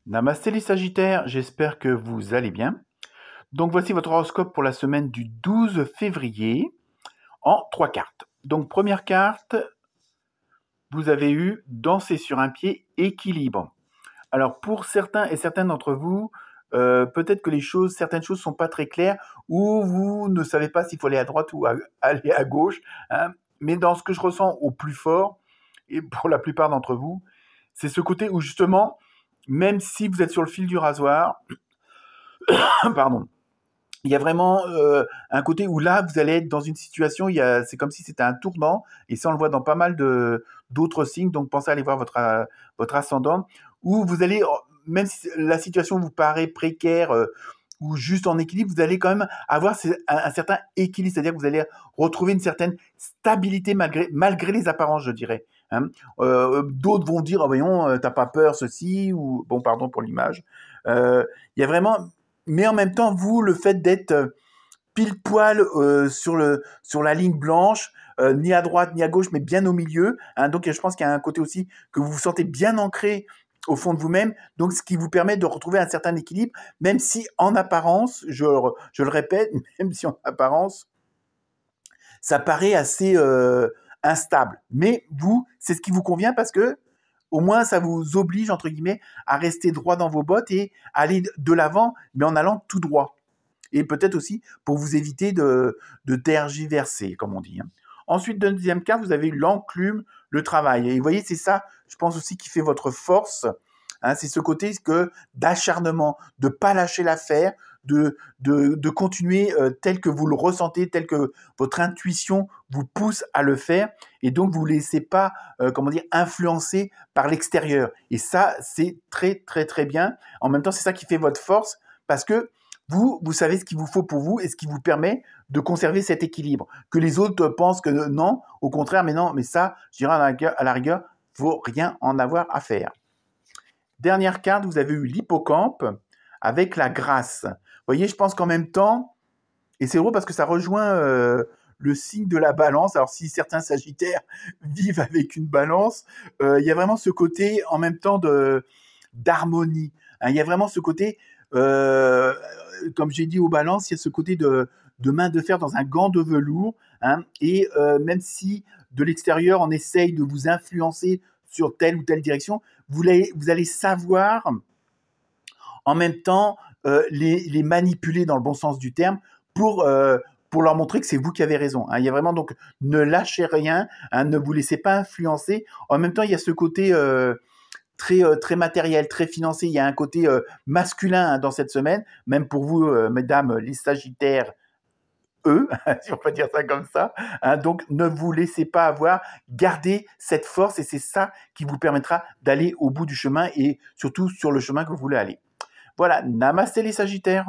Namasté les Sagittaires, j'espère que vous allez bien. Donc voici votre horoscope pour la semaine du 12 février en 3 cartes. Donc première carte, vous avez eu danser sur un pied, équilibre. Alors pour certains et certaines d'entre vous, peut-être que certaines choses sont pas très claires ou vous ne savez pas s'il faut aller à droite ou aller à gauche, hein. Mais dans ce que je ressens au plus fort, et pour la plupart d'entre vous, c'est ce côté où justement, même si vous êtes sur le fil du rasoir, pardon, il y a vraiment un côté où là, vous allez être dans une situation, c'est comme si c'était un tournant, et ça, on le voit dans pas mal d'autres signes, donc pensez à aller voir votre ascendant, où vous allez, même si la situation vous paraît précaire ou juste en équilibre, vous allez quand même avoir un certain équilibre, c'est-à-dire que vous allez retrouver une certaine stabilité malgré les apparences, je dirais, hein. D'autres vont dire, oh, voyons, t'as pas peur, ceci, ou, bon, pardon pour l'image. Il y a vraiment, mais en même temps, vous, le fait d'être pile poil sur la ligne blanche, ni à droite ni à gauche, mais bien au milieu, hein, donc je pense qu'il y a un côté aussi que vous vous sentez bien ancré au fond de vous-même, donc ce qui vous permet de retrouver un certain équilibre, même si en apparence, je le répète, même si en apparence, ça paraît assez instable. Mais vous, c'est ce qui vous convient parce que au moins ça vous oblige, entre guillemets, à rester droit dans vos bottes et aller de l'avant, mais en allant tout droit. Et peut-être aussi pour vous éviter de tergiverser, comme on dit, hein. Ensuite, deuxième carte, vous avez eu l'enclume, le travail. Et vous voyez, c'est ça, je pense aussi, qui fait votre force, hein, c'est ce côté d'acharnement, de ne pas lâcher l'affaire, de continuer tel que vous le ressentez, tel que votre intuition vous pousse à le faire, et donc vous ne laissez pas, influencer par l'extérieur. Et ça, c'est très, très, très bien. En même temps, c'est ça qui fait votre force, parce que vous savez ce qu'il vous faut pour vous et ce qui vous permet de conserver cet équilibre. Que les autres pensent que non, au contraire, mais non, mais ça, je dirais à la rigueur, faut rien en avoir à faire. Dernière carte, vous avez eu l'hippocampe avec la grâce. Vous voyez, je pense qu'en même temps, et c'est drôle parce que ça rejoint le signe de la balance. Alors si certains sagittaires vivent avec une balance, il y a vraiment ce côté en même temps d'harmonie, hein. Il y a vraiment ce côté, comme j'ai dit aux balances, il y a ce côté de main de fer dans un gant de velours, hein. Et même si de l'extérieur on essaye de vous influencer sur telle ou telle direction, vous allez savoir en même temps les manipuler dans le bon sens du terme pour leur montrer que c'est vous qui avez raison, hein. Il y a vraiment, donc, ne lâchez rien, hein, ne vous laissez pas influencer. En même temps, il y a ce côté très matériel, très financier. Il y a un côté masculin, hein, dans cette semaine, même pour vous, mesdames les sagittaires, si on peut dire ça comme ça, hein. Donc ne vous laissez pas avoir, gardez cette force et c'est ça qui vous permettra d'aller au bout du chemin et surtout sur le chemin que vous voulez aller. Voilà, namasté les sagittaires.